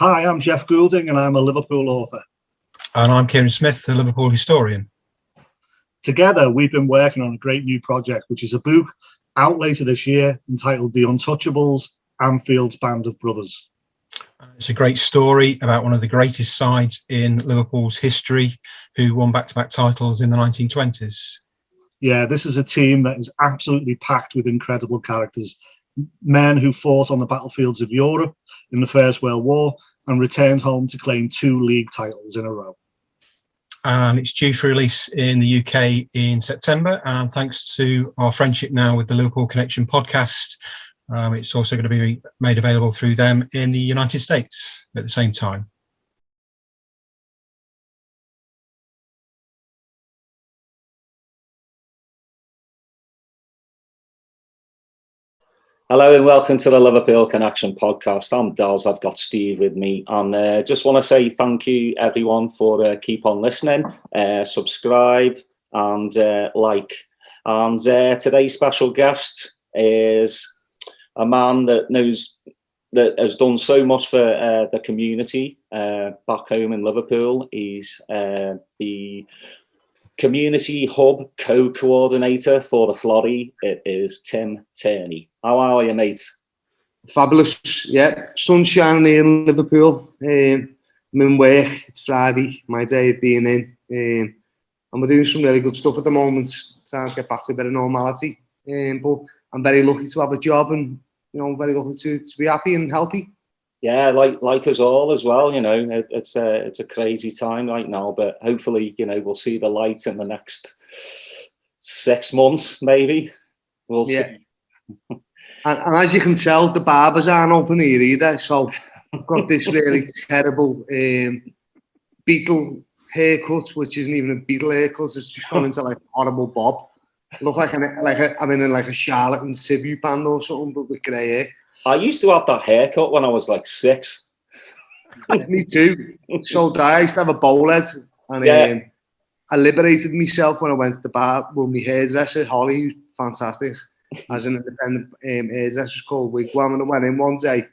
Hi, I'm Jeff Goulding and I'm a Liverpool author. And I'm Kieran Smith, the Liverpool historian. Together, we've been working on a great new project, which is a book out later this year entitled The Untouchables, Anfield's Band of Brothers. It's a great story about one of the greatest sides in Liverpool's history who won back-to-back titles in the 1920s. Yeah, this is a team that is absolutely packed with incredible characters. Men who fought on the battlefields of Europe in the First World War and returned home to claim 2 league titles in a row. And it's due for release in the UK in September. And thanks to our friendship now with the Liverpool Connection podcast, it's also going to be made available through them in the United States at the same time. Hello and welcome to the Liverpool Connection podcast. I'm Daz, I've got Steve with me, and just want to say thank you everyone for keep on listening, subscribe and like. And today's special guest is a man that has done so much for the community back home in Liverpool. He's the Community Hub co-coordinator for the Florrie. It is Tim Tierney. How are you, mate? Fabulous, yeah. Sun shining here in Liverpool. I'm in work. It's Friday, my day of being in. And we're doing some really good stuff at the moment, trying to get back to a bit of normality. But I'm very lucky to have a job and, very lucky to be happy and healthy. Yeah, like us all as well, it's a crazy time right now, but hopefully, we'll see the light in the next 6 months, maybe. We'll see. And as you can tell, the barbers aren't open here either, so I've got this really terrible beetle haircut, which isn't even a beetle haircut, it's just gone into like a horrible bob. I look like I'm in a Charlotte and Sibu band or something, but with grey hair. I used to have that haircut when I was like 6. Me too. So I used to have a bowl head, and I liberated myself when I went to the bar with my hairdresser, Holly, who's fantastic, as an independent hairdresser called Wigwam, and I went in one day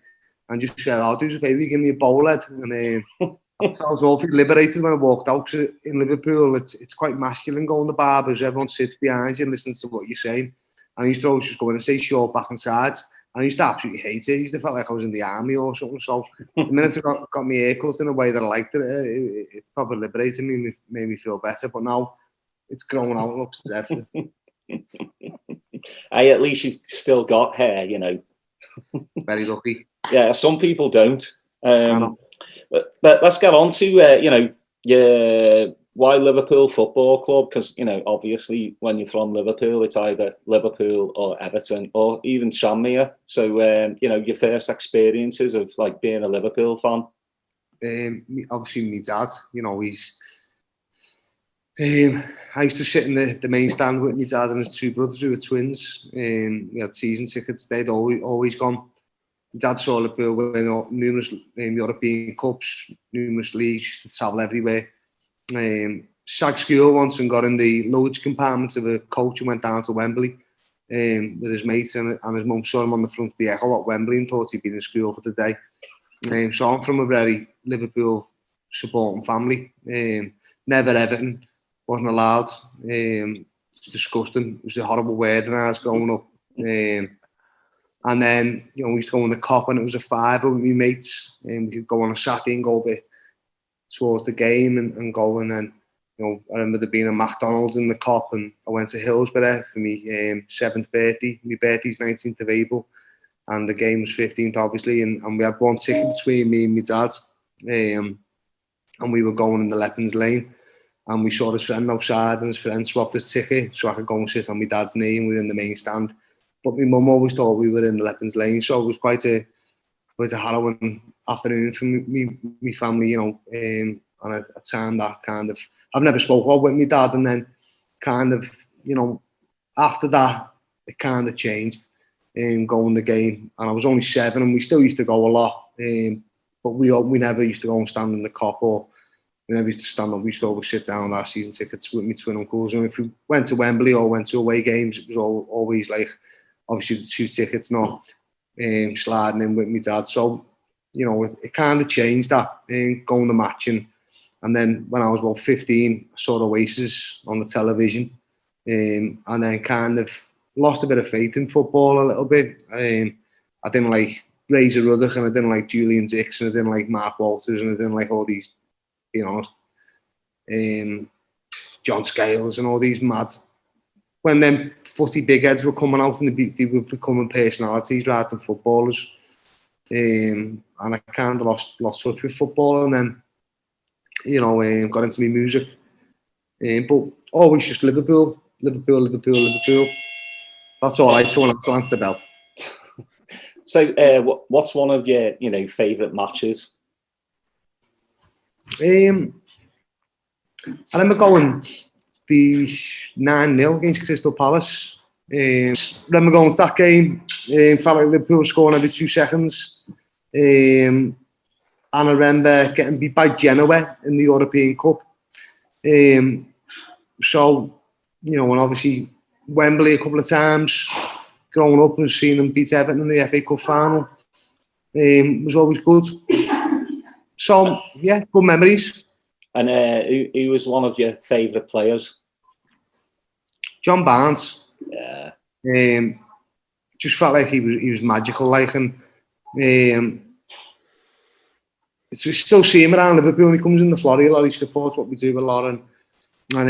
and just said, "I'll do us a favour, give me a bowl head," and I felt awfully liberated when I walked out. Cause in Liverpool, it's quite masculine going to barbers. Everyone sits behind you and listens to what you're saying, and I used to always just go in and say short back and sides. And I used to absolutely hate it. I used to feel like I was in the army or something. So the minute I got my haircut in a way that I liked it, it probably liberated me, made me feel better. But now it's growing out and looks dreadful. Hey, at least you've still got hair, Very lucky. Yeah, some people don't. But let's get on to, why Liverpool Football Club? Because, obviously when you're from Liverpool, it's either Liverpool or Everton or even Tranmere. So, your first experiences of like being a Liverpool fan? Obviously my dad, he's... I used to sit in the main stand with my dad and his 2 brothers who were twins. We had season tickets. They'd always gone. My dad saw Liverpool win numerous European Cups, numerous leagues, used to travel everywhere. Shagged school once and got in the luggage compartment of a coach and went down to Wembley with his mates, and his mum saw him on the front of the Echo at Wembley and thought he'd been in school for the day. So I'm from a very Liverpool supporting family. Never Everton, wasn't allowed. It's disgusting. It was a horrible word when I was growing up. And then, we used to go on the Cop and it was a fiver with my mates. And we could go on a Saturday and go a bit towards the game and go. And then, I remember there being a McDonald's in the Cop, and I went to Hillsborough for my 7th birthday. My birthday's 19th of April, and the game was 15th, obviously. And we had one ticket between me and my dad. And we were going in the Leppings Lane. And we saw his friend outside, and his friend swapped his ticket so I could go and sit on my dad's knee, and we were in the main stand. But my mum always thought we were in the Leppings Lane, so it was quite a harrowing afternoon for me family, and a time that kind of, I've never spoke about with my dad, and then kind of, after that, it kind of changed, going the game, and I was only 7, and we still used to go a lot, but we never used to go and stand in the Cop, or we never used to stand up. We used to always sit down with our season tickets with my twin uncles, and if we went to Wembley or went to away games, it was always like, obviously the 2 tickets, not sliding in with my dad. So you know, it kind of changed that going to matching. And then when I was about 15, I saw Oasis on the television, and then kind of lost a bit of faith in football a little bit. I didn't like Razor Ruddock, and I didn't like Julian Dix, and I didn't like Mark Walters, and I didn't like all these, you know, John Scales and all these mad. When them footy big heads were coming out and they were becoming personalities rather than footballers. And I kind of lost touch with football, and then, you know, got into my music. But always just Liverpool. That's all right. Someone else will answer the bell. So, what's one of your, you know, favourite matches? I remember going the 9-0 against Crystal Palace. Remember going to that game. Felt like Liverpool scoring every 2 seconds. And I remember getting beat by Genoa in the European Cup. So, you know, and obviously Wembley a couple of times, growing up and seeing them beat Everton in the FA Cup final was always good. So, yeah, good memories. And who was one of your favourite players? John Barnes. Yeah. Just felt like he was magical, like, and it's still see him around Liverpool when he comes in the Florrie a lot. He supports what we do a lot, and I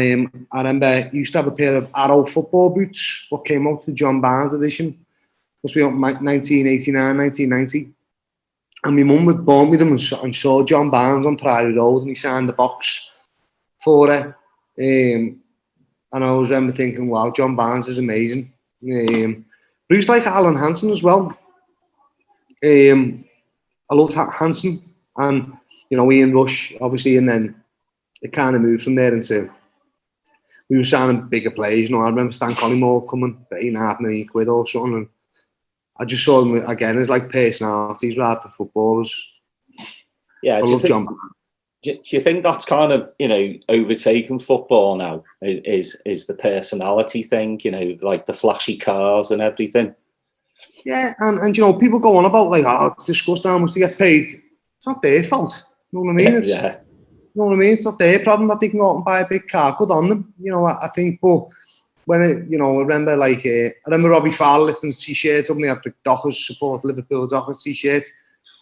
remember he used to have a pair of Arrow football boots, what came out the John Barnes edition. Must be 1989, 1990. And my mum had bought me them and saw John Barnes on Priory Road, and he signed the box for it. And I always remember thinking, wow, John Barnes is amazing. But he was like Alan Hansen as well. I loved Hansen, and, you know, Ian Rush, obviously, and then it kind of moved from there into, we were signing bigger players. You know, I remember Stan Collymore coming for £8.5 million or something, and I just saw them again as like personalities rather than footballers. Yeah, I love John. Do you think that's kind of, you know, overtaken football now? Is the personality thing, you know, like the flashy cars and everything? Yeah, and you know, people go on about like, oh, it's disgusting how much they get paid. It's not their fault. You know what I mean? It's, yeah. You know what I mean? It's not their problem that they can go out and buy a big car. Good on them. You know, I think, but when it, you know, I remember like, I remember Robbie Fowler lifting his t-shirt up and he had the Dockers support Liverpool Dockers t-shirt.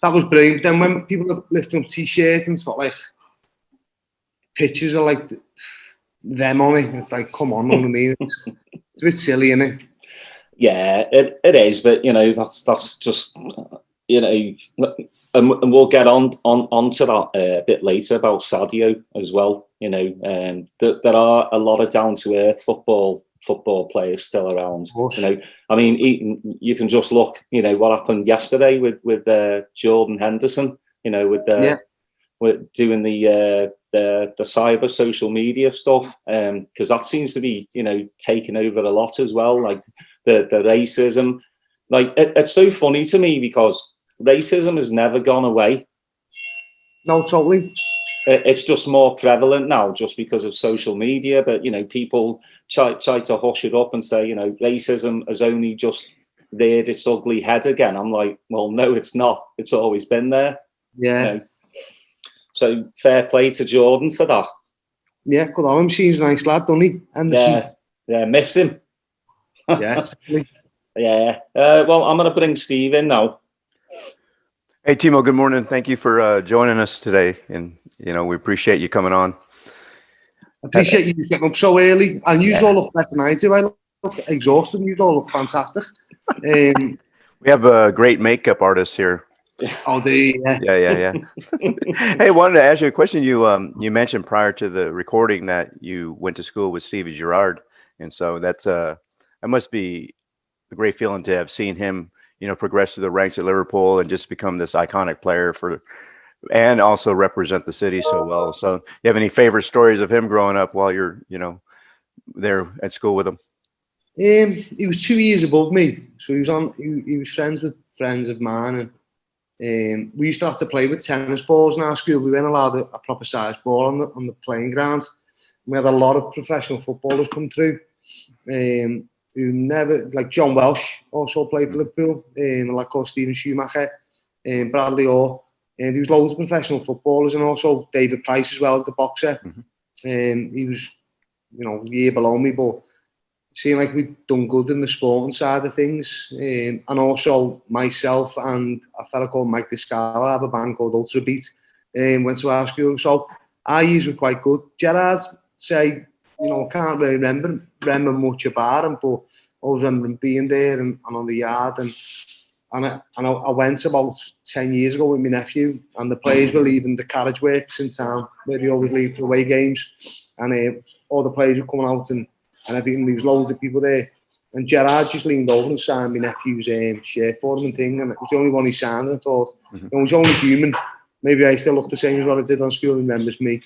That was brilliant. But then when people are lifting up t-shirts and it's got like pictures of like them on it, it's like, come on, you know what I mean? It's a bit silly, isn't it? Yeah, it is, but you know, that's just, you know, and we'll get on to that a bit later about Sadio as well. You know, there are a lot of down to earth football players still around. You know, I mean, you can just look. You know what happened yesterday with Jordan Henderson. You know, with doing the cyber social media stuff, because that seems to be, you know, taking over a lot as well. Like the racism, like it's so funny to me because racism has never gone away. No, totally. It's just more prevalent now, just because of social media. But you know, people try to hush it up and say, you know, racism has only just reared its ugly head again. I'm like, well, no, it's not. It's always been there. Yeah. You know? So fair play to Jordan for that. Yeah, good on him. He's a nice lad, doesn't he? Anderson. Yeah, miss him. Yeah. Yeah. Well, I'm going to bring Steve in now. Hey, Timo, good morning. Thank you for joining us today. And, you know, we appreciate you coming on. I appreciate you getting up so early. And you all look better than I do. I look exhausted and you all look fantastic. We have a great makeup artist here. Oh, yeah. Yeah. Hey, I wanted to ask you a question. You mentioned prior to the recording that you went to school with Stevie Gerrard. And so that must be a great feeling to have seen him, you know, progress through the ranks at Liverpool and just become this iconic player and also represent the city so well. So you have any favorite stories of him growing up while you're, you know, there at school with him? He was 2 years above me. So he was friends with friends of mine, and we used to have to play with tennis balls in our school. We weren't allowed a proper size ball on the playing ground. We had a lot of professional footballers come through. Who never, like John Welsh also played for Liverpool, like Stephen Schumacher, Bradley Orr. And there was loads of professional footballers, and also David Price as well, the boxer. He was, you know, a year below me, but seemed like we'd done good in the sporting side of things. And also myself and a fella called Mike Descala have a band called Ultra Beat, and went to our school. So our years were quite good. Gerard, say, you know, can't really remember much about him, but I always remember him being there and on the yard. And I went about 10 years ago with my nephew, and the players were leaving the carriage works in town where they always leave for away games, and all the players were coming out and everything. There was loads of people there, and Gerard just leaned over and signed my nephew's shirt for him and thing, and it was the only one he signed, and I thought, it was only human. Maybe I still look the same as what I did on school and remembers me,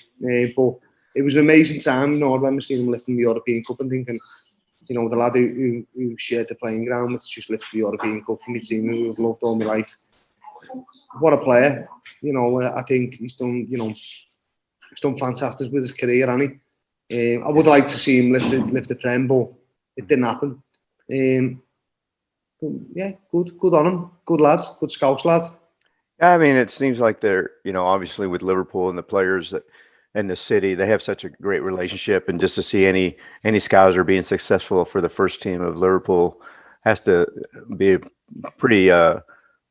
but it was an amazing time. You know, I remember seeing him lifting the European Cup and thinking, you know, the lad who shared the playing ground with just lifted the European Cup for my team, who I've loved all my life. What a player. You know, I think he's done fantastic with his career, hasn't he? I would like to see him lift the Prem, but it didn't happen. Yeah, good on him. Good lads, good Scouse lads. Yeah, I mean, it seems like they're, you know, obviously with Liverpool and the players that in the city, they have such a great relationship, and just to see any Scouser being successful for the first team of Liverpool has to be a pretty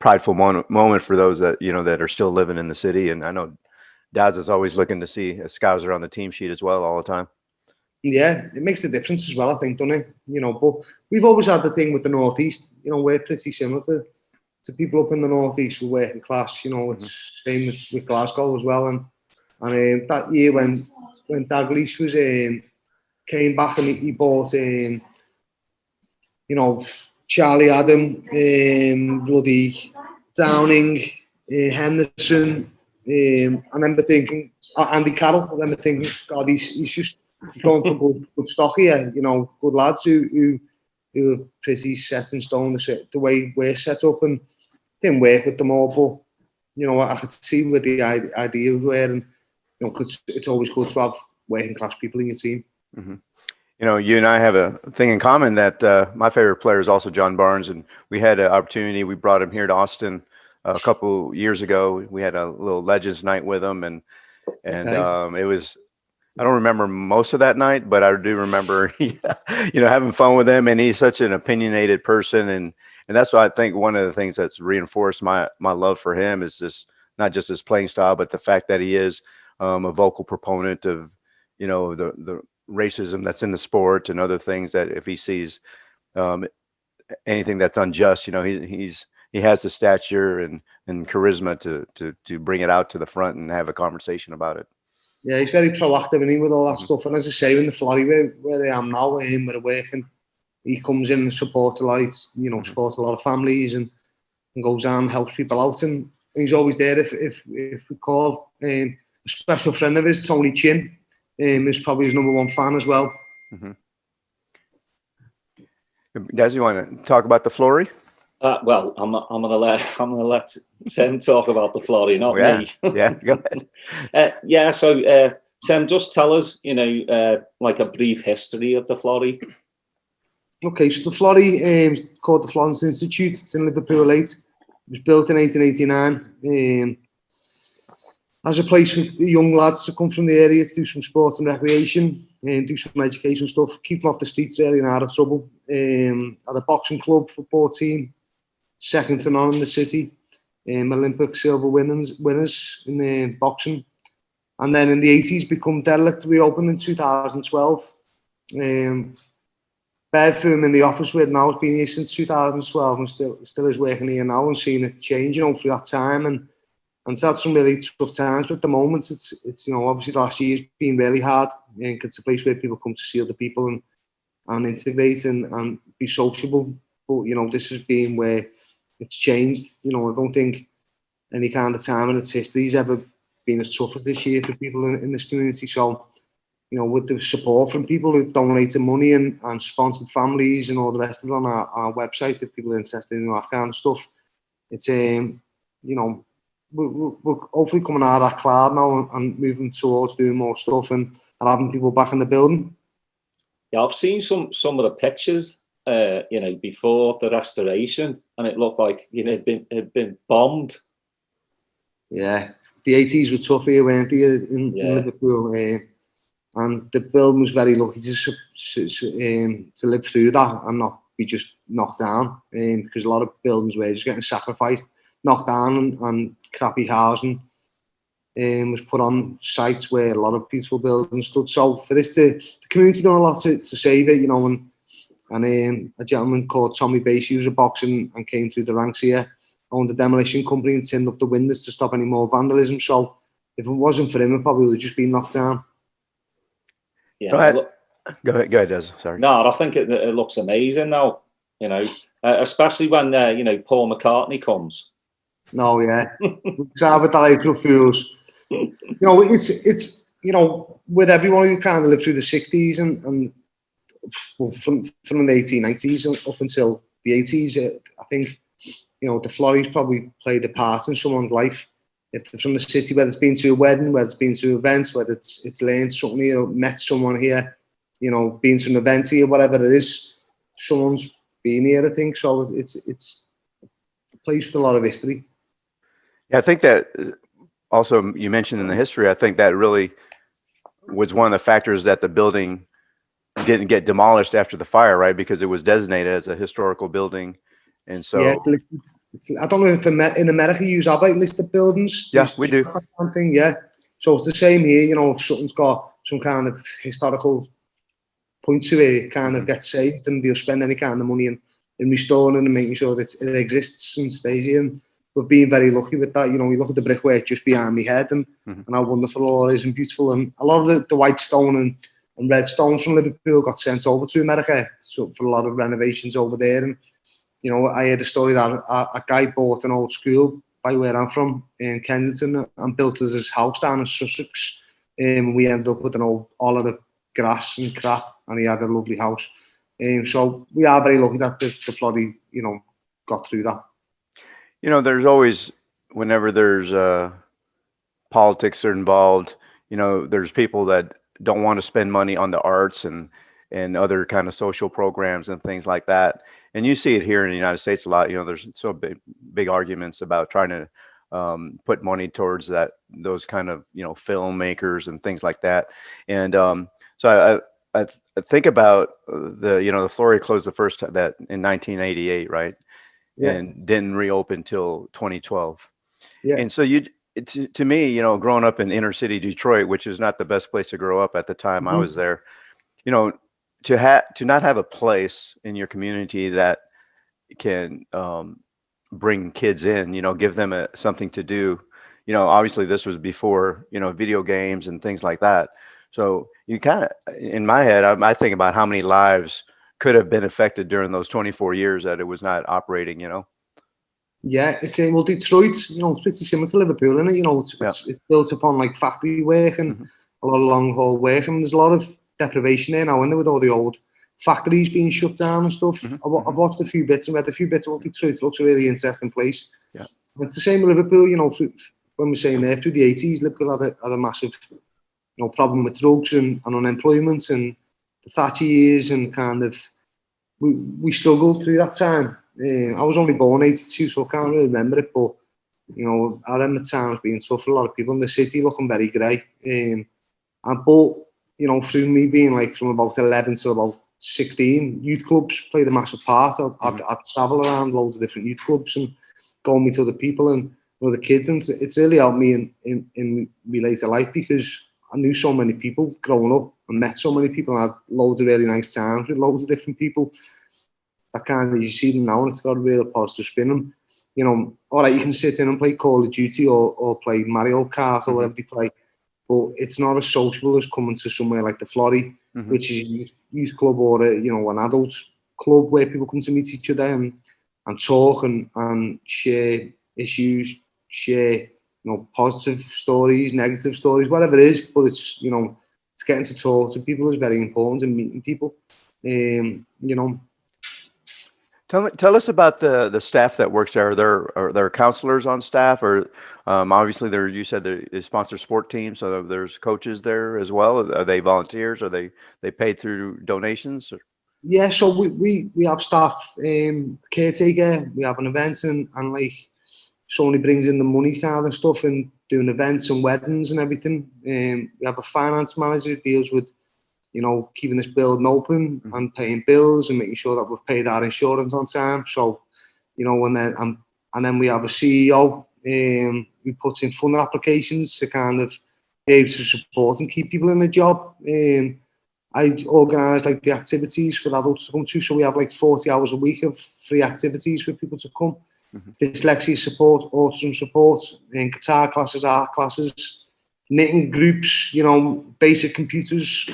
prideful moment for those that, you know, that are still living in the city. And I know Daz is always looking to see a Scouser on the team sheet as well all the time. Yeah, it makes the difference as well, I think, doesn't it? You know, but we've always had the thing with the Northeast. You know, we're pretty similar to people up in the Northeast with working class. You know, it's same with Glasgow as well. And that year when Dalglish was came back and he bought you know, Charlie Adam, bloody Downing, Henderson. I remember thinking Andy Carroll. I remember thinking, God, he's just going for good stock here. You know, good lads who are pretty set in stone. The way we're set up, and didn't work with them all, but you know, I could see where the ideas were, and you know, cause it's always good to have working class people in your team. You know, you and I have a thing in common that my favorite player is also John Barnes, and we had an opportunity. We brought him here to Austin a couple years ago. We had a little Legends night with him, and it was. I don't remember most of that night, but I do remember, you know, having fun with him. And he's such an opinionated person, and that's why I think one of the things that's reinforced my love for him is just not just his playing style, but the fact that he is a vocal proponent of, you know, the racism that's in the sport and other things that if he sees anything that's unjust, you know, he has the stature and charisma to bring it out to the front and have a conversation about it. Yeah, he's very proactive, and he with all that stuff. And as I say, in the Florrie where I am now, where we're working, he comes in and supports a lot. You know, supports a lot of families and goes down and helps people out. And he's always there if we call. A special friend of his, Tony Chin, is probably his number one fan as well. Des, you want to talk about the Flurry? Well, I'm gonna let Tim talk about the Florrie, not me. Yeah, go ahead. So Tim, just tell us, you know, like a brief history of the Florrie. Okay, so the Florrie is called the Florence Institute. It's in Liverpool 8. It was built in 1889 as a place for young lads to come from the area to do some sport and recreation and do some education stuff, keep them off the streets really and out of trouble. At a boxing club, football team, second to none in the city. Olympic silver winners in the boxing. And then in the 80s, become derelict. We opened in 2012. Bev, who in the office with now, has been here since 2012 and still is working here now and seeing it change, you know, through that time. And it's had some really tough times, but at the moment, it's you know, obviously last year's been really hard. And it's a place where people come to see other people and integrate and be sociable. But, you know, this has been where it's changed. You know, I don't think any kind of time in its history has ever been as tough as this year for people in this community. So, you know, with the support from people who donated money and sponsored families and all the rest of it on our website, if people are interested in that kind of stuff, it's, you know, we're hopefully coming out of that cloud now and moving towards doing more stuff and having people back in the building. Yeah, I've seen some of the pictures, you know, before the restoration, and it looked like, you know, it'd been bombed. Yeah, the 80s were tough here, weren't they, in Liverpool? And the building was very lucky to live through that and not be just knocked down, because a lot of buildings were just getting sacrificed, knocked down, and crappy housing was put on sites where a lot of beautiful buildings stood. So for this the community done a lot to save it, you know, and a gentleman called Tommy Bass, who was a boxer and came through the ranks here, owned a demolition company and tinned up the windows to stop any more vandalism. So if it wasn't for him, it probably would have just been knocked down. Yeah. Go ahead, Des. Sorry. No, I think it looks amazing now, you know, especially when, you know, Paul McCartney comes. No, yeah. So with that April Fools, you know, it's you know, with everyone who kind of lived through the 60s and well, from the 1890s up until the 80s, I think, you know, the Florries probably played a part in someone's life. If they're from the city, whether it's been to a wedding, whether it's been to events, whether it's learned something here, or met someone here, you know, been to an event here, whatever it is, someone's been here, I think. So it's a place with a lot of history. Yeah, I think that also you mentioned in the history, I think that really was one of the factors that the building didn't get demolished after the fire, right? Because it was designated as a historical building. And so, yeah, I don't know if in America you have like listed buildings. Yes, we do. Thing, yeah. So it's the same here, you know, if something's got some kind of historical point to it, kind of gets saved, and they'll spend any kind of money in restoring and making sure that it exists and stays here. And we've been very lucky with that. You know, we look at the brickwork just behind my head and how wonderful it all is and beautiful. And a lot of the white stone and red stone from Liverpool got sent over to America for a lot of renovations over there. And you know, I heard a story that a guy bought an old school by where I'm from in Kensington and built his house down in Sussex. We ended up with all of the grass and crap, and he had a lovely house. So we are very lucky that the Florrie, you know, got through that. You know, there's always, whenever there's politics are involved, you know, there's people that don't want to spend money on the arts and other kind of social programs and things like that. And you see it here in the United States a lot. You know, there's so big arguments about trying to put money towards those kind of, you know, filmmakers and things like that. And so I think about the Florrie closed the first time that in 1988, right? Yeah. And didn't reopen till 2012. Yeah. And so to me, you know, growing up in inner city Detroit, which is not the best place to grow up at the time I was there, you know, to not have a place in your community that can bring kids in, you know, give them something to do. You know, obviously this was before, you know, video games and things like that. So you kind of, in my head, I think about how many lives could have been affected during those 24 years that it was not operating, you know? Yeah, it's well, Detroit, you know, it's pretty similar to Liverpool, isn't it? You know, it's built upon like factory work and a lot of long haul work, and there's a lot of deprivation there now, and with all the old factories being shut down and stuff. I've watched a few bits and read a few bits about Detroit. It looks a really interesting place. Yeah, and it's the same with Liverpool. You know, when we're saying there through the 80s, Liverpool had a massive, you know, problem with drugs and unemployment and the Thatcher years, and kind of we struggled through that time. I was only born 82, so I can't really remember it, but you know, I remember times being tough for a lot of people in the city, looking very grey. But you know, through me being like from about 11 to about 16, youth clubs played a massive part. I'd travel around loads of different youth clubs and go and meet other people and other kids, and it's really helped me in my later life, because I knew so many people growing up and met so many people and had loads of really nice times with loads of different people. I kind of, you see them now and it's got a real positive spin. And, you know, all right, you can sit in and play Call of Duty or play Mario Kart or whatever they play, but it's not as sociable as coming to somewhere like the Florrie, which is a youth club or an adult club where people come to meet each other and talk and share issues, share, you know, positive stories, negative stories, whatever it is. But it's, you know, it's getting to talk to people is very important, and meeting people. You know. Tell us about the staff that works there. Are there counselors on staff, or obviously you said they sponsor sport teams, so there's coaches there as well. Are they volunteers? Are they paid through donations? Or? Yeah, so we have staff, caretaker. We have an event and like only brings in the money kind of stuff and doing events and weddings and everything. We have a finance manager who deals with, keeping this building open and paying bills and making sure that we've paid our insurance on time. So, and then we have a CEO who puts in funding applications to kind of be able to support and keep people in the job. I organise like the activities for adults to come to, so we have like 40 hours a week of free activities for people to come. Dyslexia support, autism support, and guitar classes, art classes, knitting groups, basic computers,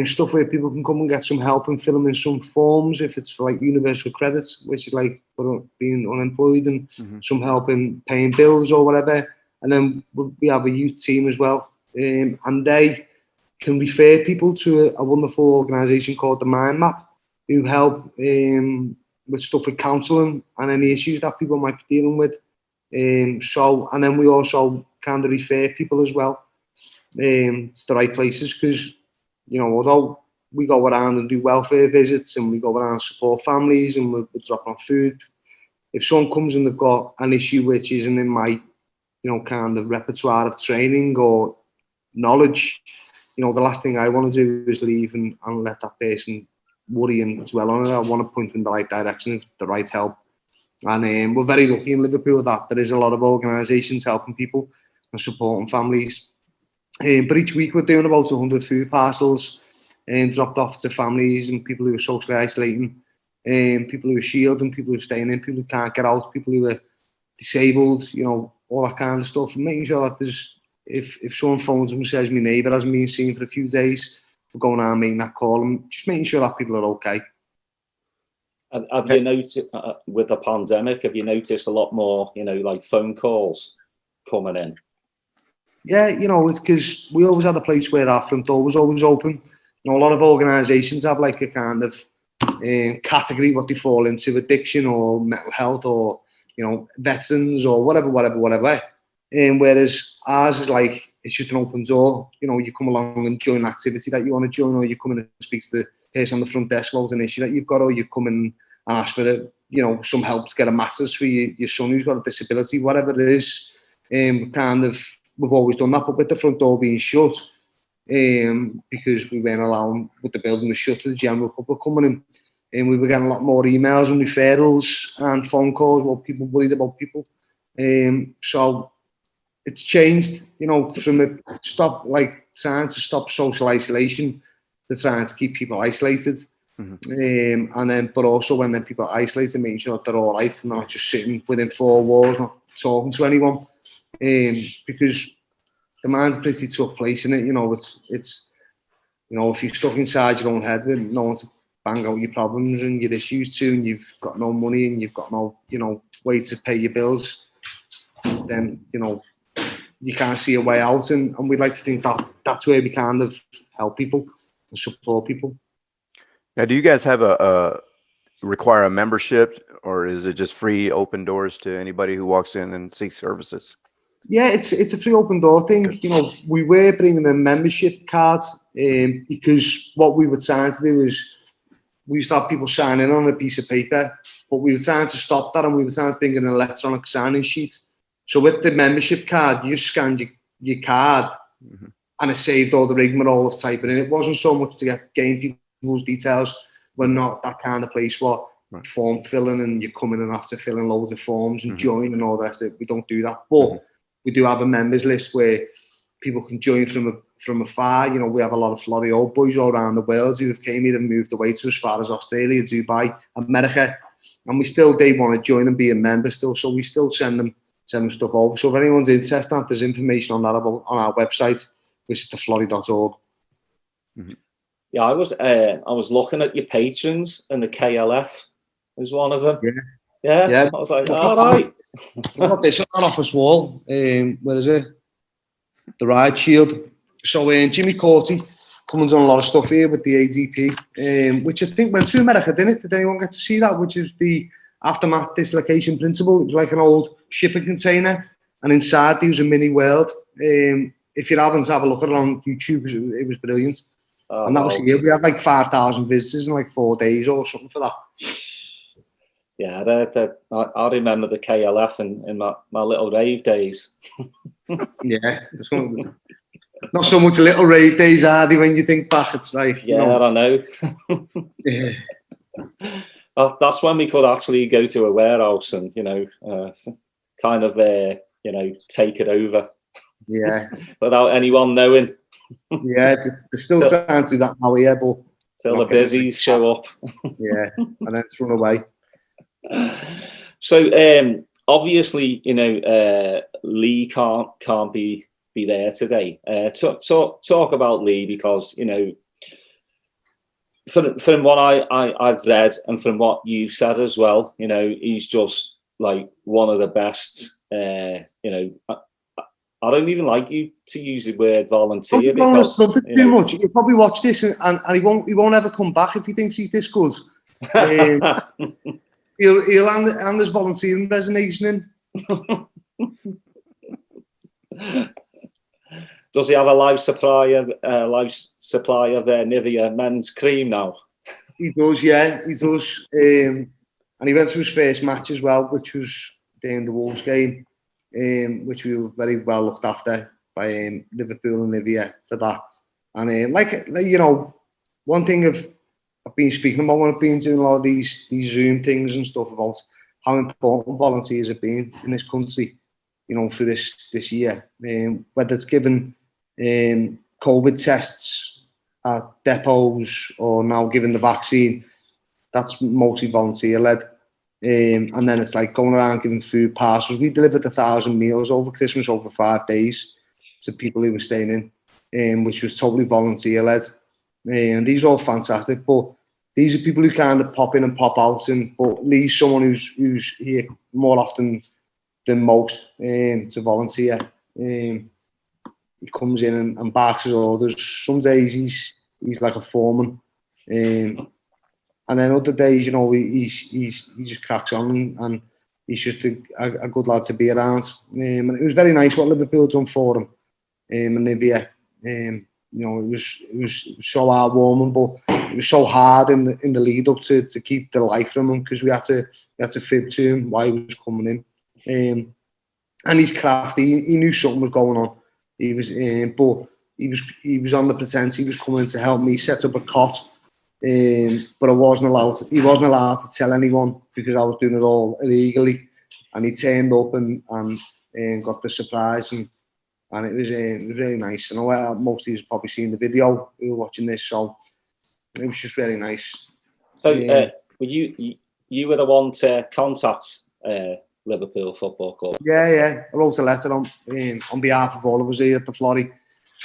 stuff where people can come and get some help and fill in some forms if it's for like universal credits, which is like for being unemployed, and some help in paying bills or whatever. And then we have a youth team as well, and they can refer people to a wonderful organisation called the Mind Map, who help with stuff with counselling and any issues that people might be dealing with. And then we also kind of refer people as well to the right places, because, although we go around and do welfare visits and we go around and support families and we're dropping off food, if someone comes and they've got an issue which isn't in my, kind of repertoire of training or knowledge, the last thing I want to do is leave and let that person worry and dwell on it. I want to point them in the right direction, the right help. And we're very lucky in Liverpool that there is a lot of organisations helping people and supporting families. But each week we're doing about 100 food parcels dropped off to families and people who are socially isolating, people who are shielding, people who are staying in, people who can't get out, people who are disabled, all that kind of stuff. And making sure that there's, if someone phones and says my neighbour hasn't been seen for a few days, we're going out and making that call and just making sure that people are okay. Have you noticed, with the pandemic, have you noticed a lot more, like phone calls coming in? Yeah, it's because we always had a place where our front door was always open. A lot of organisations have like a kind of category what they fall into, addiction or mental health or, veterans or whatever. Whereas ours is like, it's just an open door. You come along and join an activity that you want to join, or you come in and speak to the person on the front desk about an issue that you've got, or you come in and ask for some help to get a matters for your son who's got a disability, whatever it is. We've always done that, but with the front door being shut, because we weren't allowing, with the building was shut to the general public coming in, and we were getting a lot more emails and referrals and phone calls about people worried about people. So it's changed, from a trying to stop social isolation to trying to keep people isolated. But also when then people are isolated, making sure that they're all right and they're not just sitting within four walls, not talking to anyone. Because the mind's a pretty tough place, isn't it? It's if you're stuck inside your own head with no one to bang out your problems and your issues to, and you've got no money and you've got no, way to pay your bills, then, you can't see a way out. And we'd like to think that that's where we kind of help people and support people. Now, do you guys have require a membership, or is it just free open doors to anybody who walks in and seeks services? Yeah, it's a free open door thing. We were bringing a membership card because what we were trying to do is we used to have people sign in on a piece of paper, but we were trying to stop that, and we were trying to bring in an electronic signing sheet. So with the membership card, you scanned your card and it saved all the rigmarole of typing in. It wasn't so much to gain people's details. We're not that kind of place where form filling and you come in and have to fill in loads of forms and join and all the rest of it. We don't do that. But we do have a members list where people can join from afar. We have a lot of Florrie old boys all around the world who have came here and moved away to as far as Australia, Dubai, America. And they want to join and be a member still. So we still send them stuff over. So if anyone's interested, there's information on that on our website, which is theflorrie.org. Yeah, I was looking at your patrons, and the KLF is one of them. Yeah. I was like, all right. I've got this on our office wall. Where is it? The Ride Shield. So Jimmy Corty comes on a lot of stuff here with the ADP, which I think went to America, didn't it? Did anyone get to see that? Which is the aftermath dislocation principle. It was like an old shipping container, and inside there was a mini world. If you haven't, have a look at it on YouTube. It was brilliant. And that was here. We had like 5,000 visitors in like 4 days or something for that. Yeah, I remember the KLF in my little rave days. Yeah, not so much little rave days, are they? When you think back, it's like, yeah, I know. Yeah. That's when we could actually go to a warehouse and kind of take it over. Yeah, without anyone knowing. Yeah, they're still trying to do that now, yeah, but till the busies show up. Yeah, and then it's run away. So obviously, Lee can't be there today. Talk about Lee, because from what I've read and from what you said as well, he's just like one of the best. I don't even like you to use the word volunteer because too much. He'll probably watch this and he won't ever come back if he thinks he's this good. He'll hand his volunteering resignation in. Does he have a live supply of Nivea men's cream now? He does, yeah, he does. And he went to his first match as well, which was the Wolves game, which we were very well looked after by Liverpool and Nivea for that. And one thing I've been speaking about when I've been doing a lot of these Zoom things and stuff about how important volunteers have been in this country, for this year. Whether it's given COVID tests at depots or now giving the vaccine, that's mostly volunteer led. And then it's like going around giving food parcels. We delivered 1,000 meals over Christmas over 5 days to people who were staying in, which was totally volunteer led. And these are all fantastic, but these are people who kind of pop in and pop out. But Lee's someone who's here more often than most to volunteer. He comes in and barks his orders. Some days he's like a foreman, and then other days, he just cracks on and he's just a good lad to be around. And it was very nice what Liverpool done for him. And Nivea, it was so heartwarming, but it was so hard in the lead up to keep the life from him, because we had to fib to him why he was coming in. And he's crafty. He knew something was going on. He was, but he was on the pretense he was coming to help me set up a cot. But he wasn't allowed to tell anyone because I was doing it all illegally. And he turned up and got the surprise, and it was really nice. I know most of you have probably seen the video who were watching this, so it was just really nice. So were you were the one to contact Liverpool Football Club? Yeah. I wrote a letter on behalf of all of us here at the Florrie.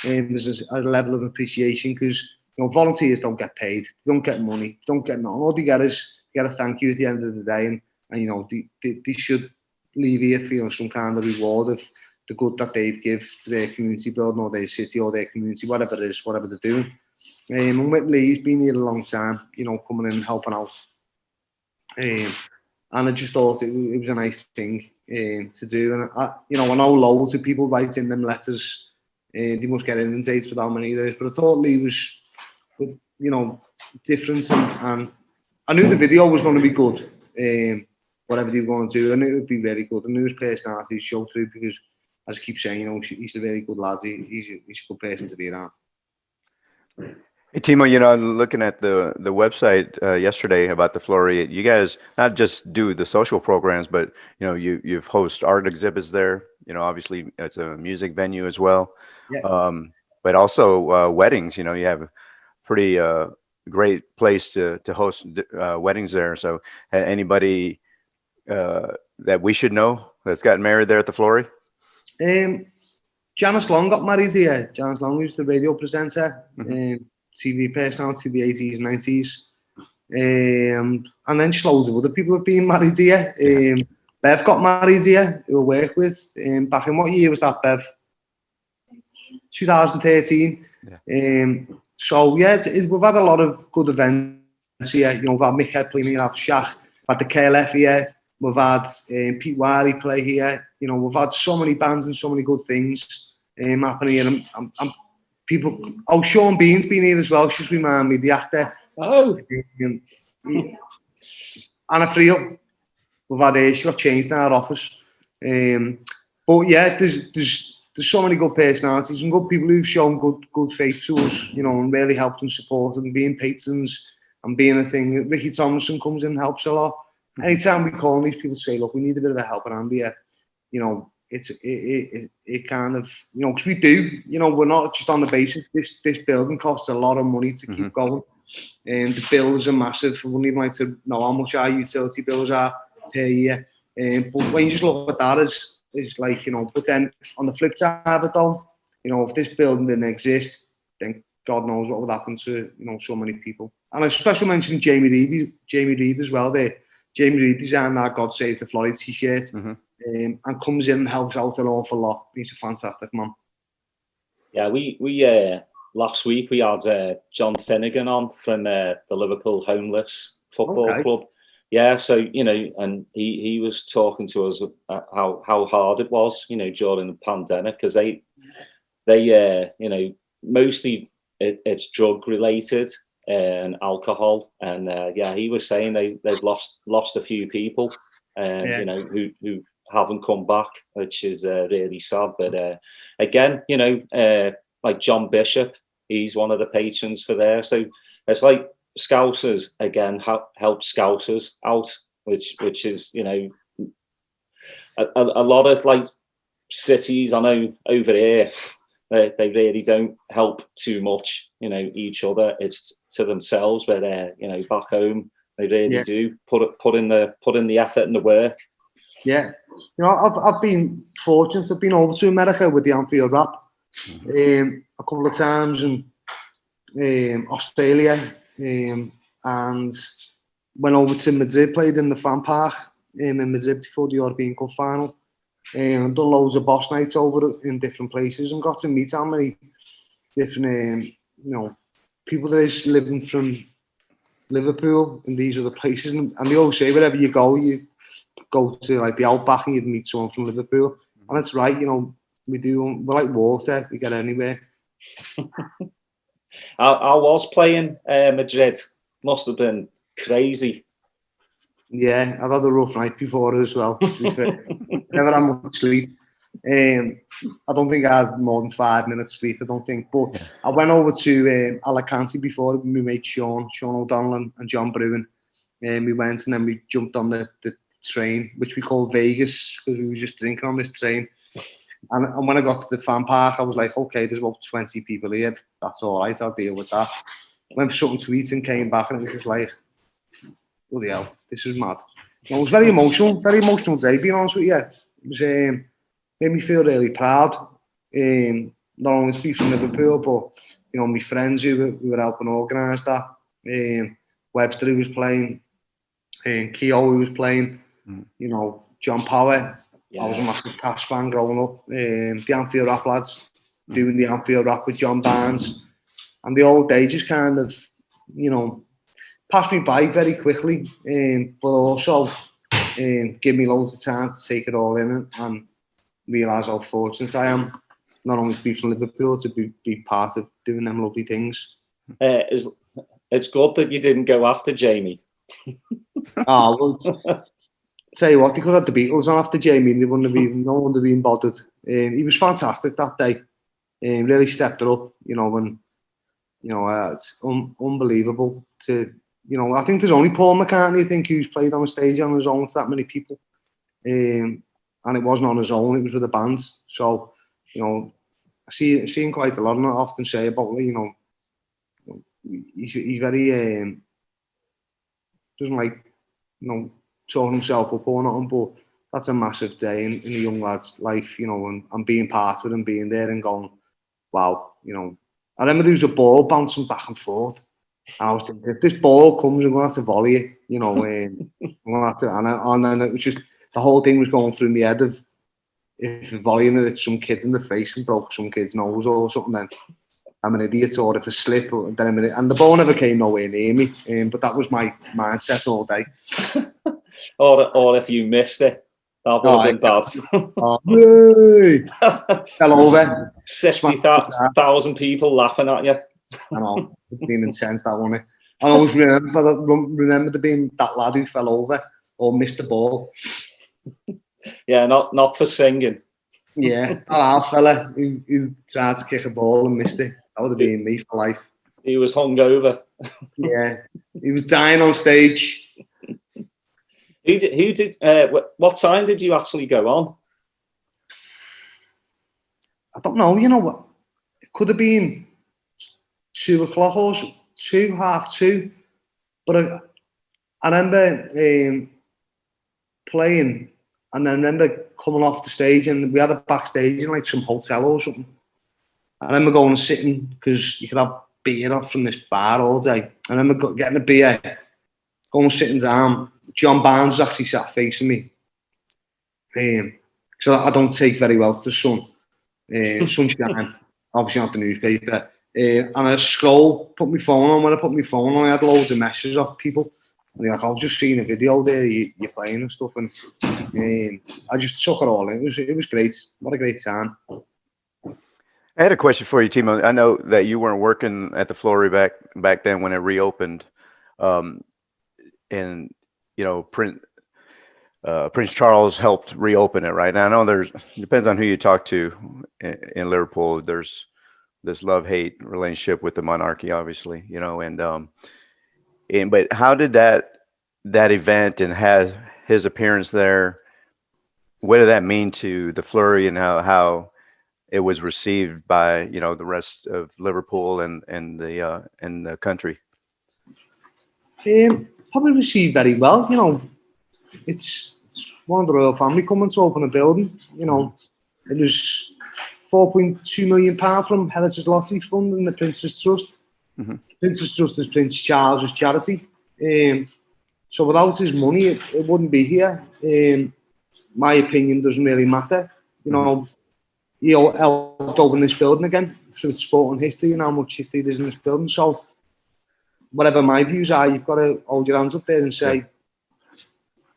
There's a level of appreciation, because volunteers don't get paid, they don't get money, don't get nothing. All they get is a thank you at the end of the day, and they should leave here feeling some kind of reward of the good that they've give to their community building or their city or their community, whatever it is, whatever they're doing. And with Lee, he's been here a long time, coming in and helping out. And I just thought it was a nice thing to do. And I know loads of people writing them letters. They must get inundated with how many there is. But I thought Lee was, different. And I knew the video was going to be good. Whatever they were going to do, I knew it would be very good. I knew his personality showed through, because, as I keep saying, he's a very good lad. He's a good person to be around. Hey, Timo, looking at the website yesterday about the Flurry, you guys not just do the social programs, but you've host art exhibits there. Obviously it's a music venue as well. Yeah. But also weddings. You have a pretty great place to host weddings there. So anybody that we should know that's gotten married there at the Flurry? Janice Long got married here. Janice Long was the radio presenter. Mm-hmm. TV personality through the 80s and 90s. And then loads of other people have been married here. Bev got married here, who I work with. Back in what year was that, Bev? 2013. Yeah. So, yeah, we've had a lot of good events here. We've had Mick Head playing here, I've Shaq, we've had the KLF here, we've had Pete Wiley play here. We've had so many bands and so many good things happening here. People, Sean Bean's been here as well. She's reminded me, the actor. Oh. Anna Friel. we've had she got changed in our office. But yeah, there's so many good personalities and good people who've shown good faith to us, you know, and really helped and supported and being patrons and being a thing. Ricky Tomlinson comes in and helps a lot. Anytime we call on these people, say, look, we need a bit of a helping hand here, you know, it kind of, you know, because we do, you know, we're not just on the basis, this building costs a lot of money to keep going. And the bills are massive. We wouldn't even like to know how much our utility bills are per year. But when you just look at that as like, you know, but then on the flip side of it though, you know, if this building didn't exist, then God knows what would happen to, you know, so many people. And I especially mentioned Jamie Reid as well there. Jamie Reid designed our God Save the Florrie t-shirt and comes in and helps out an awful lot. He's a fantastic man. Yeah, we last week we had John Finnegan on from the Liverpool Homeless Football Club. Yeah, so, you know, and he was talking to us how hard it was, you know, during the pandemic, because they you know, mostly it's drug related and alcohol, and yeah, he was saying they've lost a few people, you know, who haven't come back, which is really sad. But again, you know, like John Bishop, he's one of the patrons for there, so it's like Scousers again help Scousers out, which is, you know, a lot of like cities I know over here, they really don't help too much, you know, each other. It's to themselves, but you know, back home they really do put in the effort and the work. Yeah, you know, I've been fortunate. I've been over to America with the Anfield Rap a couple of times, and Australia, and went over to Madrid, played in the fan park in Madrid before the European Cup final. And done loads of boss nights over in different places and got to meet how many different, you know, people there is living from Liverpool and these other places. And they always say wherever you go to like the Outback and you'd meet someone from Liverpool. And it's right, you know, we're like water, we get anywhere. I was playing Madrid. Must have been crazy. Yeah, I've had a rough night before as well, to be fair. Never had much sleep. I don't think I had more than 5 minutes sleep, I don't think. But I went over to Alicante before with my mate Sean O'Donnell and John Bruin. We went and then we jumped on the train, which we call Vegas, because we were just drinking on this train. And when I got to the fan park, I was like, okay, there's about 20 people here. That's all right, I'll deal with that. Went for something to eat and came back and it was just like, bloody hell, this is mad. It was very emotional day, being honest with you. It was, made me feel really proud, not only to be from Liverpool, but, you know, my friends who were helping organise that. Webster who was playing, Keogh who was playing, you know, John Power. Yeah. I was a massive Cash fan growing up. The Anfield Rap lads doing the Anfield Rap with John Barnes. And the old day just kind of, you know, passed me by very quickly, but also give me loads of time to take it all in and realise how fortunate I am, not only to be from Liverpool, to be part of doing them lovely things. It's good that you didn't go after Jamie. Well, tell you what, they could have the Beatles on after Jamie, and no one would have been bothered. He was fantastic that day. Really stepped it up, you know, and you know, it's unbelievable to, you know, I think there's only Paul McCartney, I think, who's played on a stage on his own to that many people. And it wasn't on his own, it was with a band. So, you know, I see him quite a lot, and I often say about, you know, he's very, doesn't like, you know, talking himself up or nothing, but that's a massive day in a young lad's life, you know, and being part of it and being there and going, wow, you know. I remember there was a ball bouncing back and forth. And I was thinking, if this ball comes, I'm going to have to volley it, you know. I'm going to have to, and then it was just, the whole thing was going through my head of, if you're volleying it, it's some kid in the face and broke some kid's nose or something, then I'm an idiot, or if I slip, and the ball never came nowhere near me. But that was my mindset all day. or if you missed it, that would have been bad. Fell over. 60,000 people laughing at you. I know, it's been intense, that one. I always remember there being that lad who fell over, or missed the ball. Yeah, not for singing. Yeah, that fella who tried to kick a ball and missed it. That would have been me for life. He was hungover. Yeah, he was dying on stage. Who did? What time did you actually go on? I don't know. You know what? It could have been 2 o'clock or 2:30. But I remember playing, and I remember coming off the stage, and we had a backstage in like some hotel or something. I remember going and sitting, because you could have beer off from this bar all day. I remember getting a beer, going sitting down. John Barnes was actually sat facing me. So I don't take very well to the sun. Sunshine, obviously not the newspaper. And I scroll, put my phone on. When I put my phone on, I had loads of messages off people. And like, I was just seeing a video there, you're playing and stuff. And I just took it all in. It was great. What a great time. I had a question for you, Timo. I know that you weren't working at the Florrie back then when it reopened. And, you know, Prince Charles helped reopen it, right? Now, I know depends on who you talk to in Liverpool. There's this love-hate relationship with the monarchy, obviously, you know, but how did that event and his appearance there, what did that mean to the Flurry, and how it was received by, you know, the rest of Liverpool and the country? Probably received very well. You know, it's one of the royal family coming to open a building. You know, it was £4.2 million from Heritage Lottery Fund and the Prince's Trust. Mm-hmm. The Prince's Trust is Prince Charles's charity. So without his money, it wouldn't be here. My opinion doesn't really matter. You know, he helped open this building again through sporting history and how much history there is in this building. So whatever my views are, you've got to hold your hands up there and say,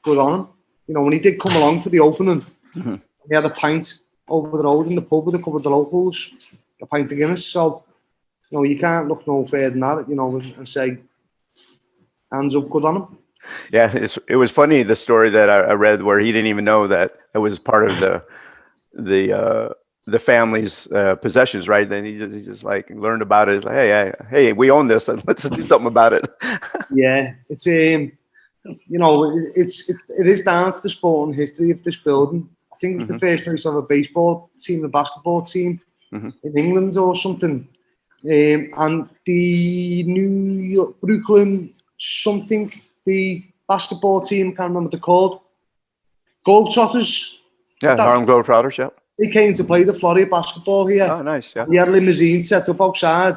good on him. You know, when he did come along for the opening, he had a pint over the road in the pub with a couple of the locals, a pint of Guinness. So, you know, you can't look no further than that, you know, and say, hands up, good on him. Yeah, it was funny, the story that I read where he didn't even know that it was part of the family's possessions, right? Then he just like learned about it. It's like, hey, we own this, and let's do something about it. Yeah, it's you know, it is down to the sporting history of this building. I think it's the first place of a baseball team, a basketball team in England or something. And the New York, Brooklyn something, the basketball team, can't remember what they're called. Globetrotters. Yeah, Harlem Globetrotters, yeah. They came to play the Florrie basketball here. Oh, nice, yeah. We had a limousine set up outside,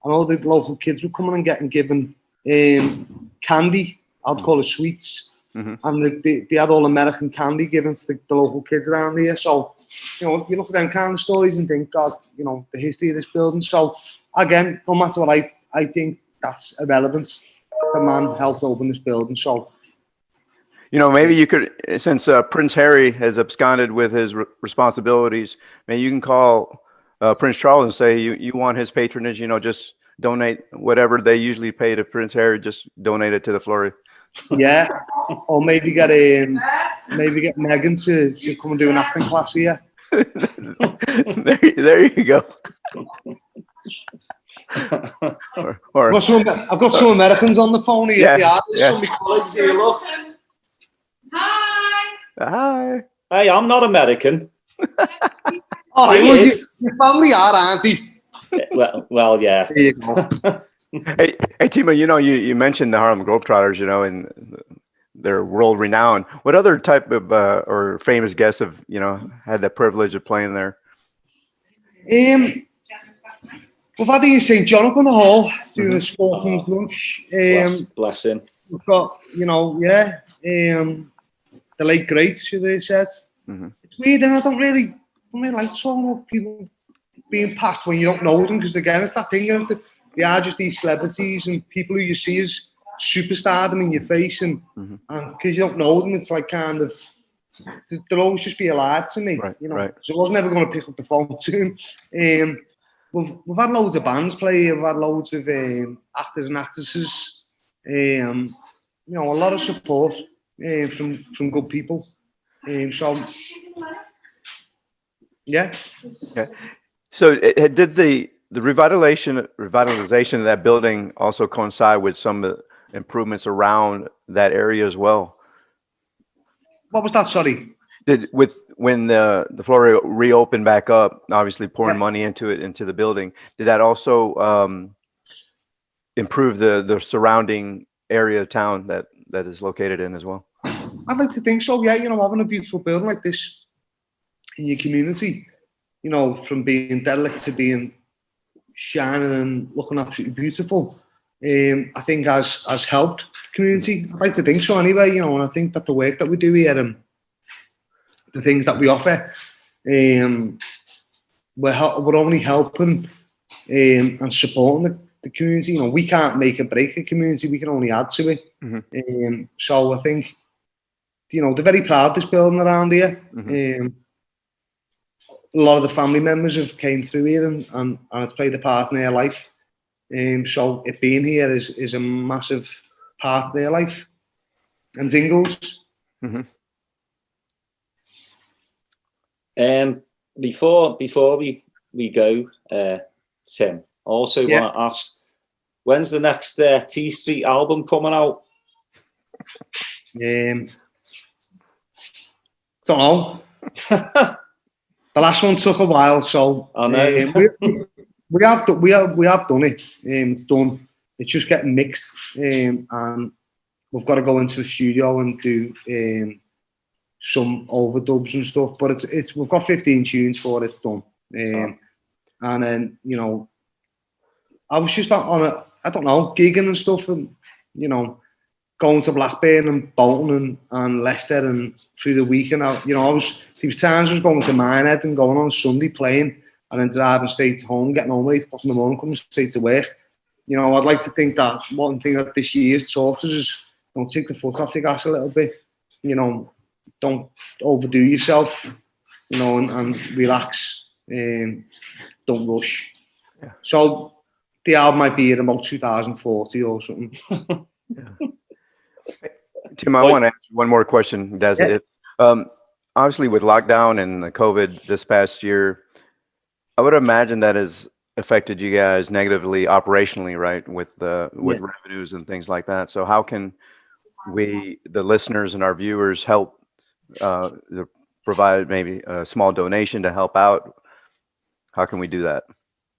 and all the local kids were coming and getting given candy. I'd call it sweets. And they had all American candy given to the local kids around here. So, you know, you look at them kind of stories and think, God, you know, the history of this building. So, again, no matter what I think, that's irrelevant. The man helped open this building. So, you know, maybe you could, since Prince Harry has absconded with his responsibilities, maybe you can call Prince Charles and say you want his patronage, you know, just donate whatever they usually pay to Prince Harry, just donate it to the Florrie. Yeah, or maybe get Megan to come and do an acting class here. there you go. or I've got some Americans on the phone here. Yeah. Some of my colleagues here. Look. Hi. Hey, I'm not American. All right, well, your family are, aren't they? Well, yeah. There you go. Hey, Timo, you know, you mentioned the Harlem Globetrotters, you know, and they're world renowned. What other type of or famous guests have, you know, had the privilege of playing there? We've had Ian St. John up on the hall doing a sportsman's lunch. Bless him. We've got, you know, the late great, should they said. It's weird, and I don't really like talking about people being passed when you don't know them, because again, it's that thing, you know, they are just these celebrities and people who you see as superstardom in your face, and because you don't know them, it's like kind of, they'll always just be alive to me, you know. Right. So I was never going to pick up the phone to him. We've had loads of bands play. We've had loads of actors and actresses. You know, a lot of support. from good people. So yeah. Okay. So did the revitalization of that building also coincide with some of the improvements around that area as well? What was that? Sorry. When the Florrie reopened back up, obviously pouring Yes. money into the building, did that also improve the surrounding area of town that is located in as well? I'd like to think so. Yeah, having a beautiful building like this in your community, from being derelict to being shining and looking absolutely beautiful, I think has helped the community. I'd like to think so anyway, and I think that the work that we do here and the things that we offer, we're only helping and supporting the community. We can't make or break a community, we can only add to it. Mm-hmm. So I think, they're very proud of this building around here. Mm-hmm. A lot of the family members have came through here and it's played a part in their life. So it being here is a massive part of their life. And Zingles. Mm-hmm. Before we go, Tim, also want to ask, when's the next T Street album coming out? Don't know. The last one took a while, so I know. we have done it. It's done. It's just getting mixed, and we've got to go into the studio and do some overdubs and stuff. But it's we've got 15 tunes for it. It's done. And then I was just on I don't know, gigging and stuff, and going to Blackburn and Bolton and Leicester and through the week, and there was times I was going to Minehead and going on Sunday playing and then driving straight home, getting home at 8 o'clock in the morning, coming straight to work. I'd like to think that one thing that this year's taught us is don't take the foot off your gas a little bit. Don't overdo yourself, and relax. Don't rush. Yeah. So the album might be in about 2040 or something. Yeah. Tim, I want to ask one more question, Des. Yeah. Obviously, with lockdown and the COVID this past year, I would imagine that has affected you guys negatively operationally, right? With revenues and things like that. So how can we, the listeners and our viewers, help provide maybe a small donation to help out? How can we do that?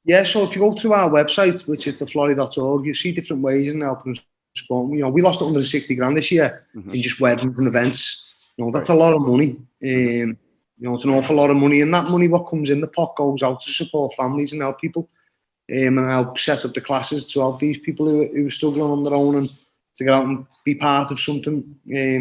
Yeah, so if you go to our website, which is theflorrie.org, you see different ways in helping support. We lost 160 grand this year in just weddings and events. That's a lot of money. It's an awful lot of money, and that money, what comes in the pot, goes out to support families and help people, and help set up the classes to help these people who are struggling on their own and to get out and be part of something.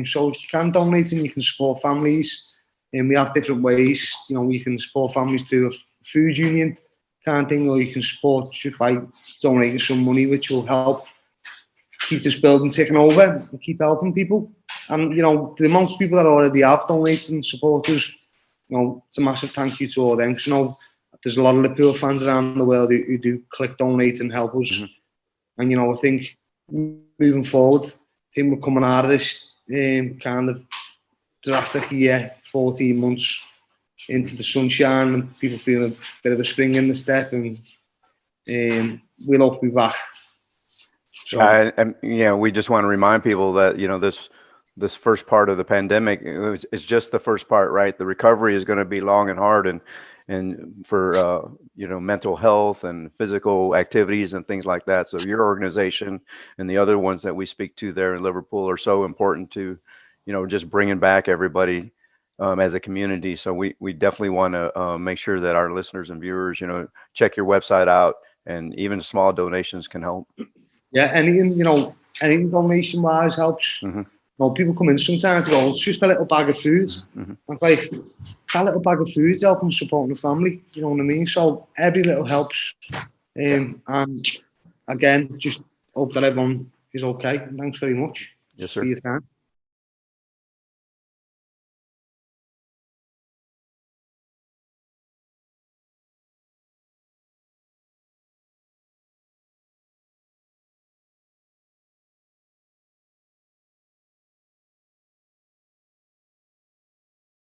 So if you can donate and you can support families, and we have different ways. We can support families through a food union kind of thing, or you can support just by donating some money, which will help keep this building ticking over and keep helping people. And the amount of people that already have donated and supported us, it's a massive thank you to all them. Because there's a lot of Liverpool fans around the world who do click donate and help us. Mm-hmm. And I think moving forward, I think we're coming out of this kind of drastic year, 14 months into the sunshine, and people feel a bit of a spring in the step, and we'll all be back. So, and we just want to remind people that this first part of the pandemic is just the first part, right? The recovery is going to be long and hard, and for mental health and physical activities and things like that. So your organization and the other ones that we speak to there in Liverpool are so important to just bringing back everybody as a community. So we definitely want to make sure that our listeners and viewers check your website out, and even small donations can help. Yeah, anything donation wise helps. Mm-hmm. People come in sometimes and go, it's just a little bag of food. Mm-hmm. It's like, that little bag of food is helping supporting the family, you know what I mean? So every little helps. And again, just hope that everyone is okay. And thanks very much. Yes, sir. For your time.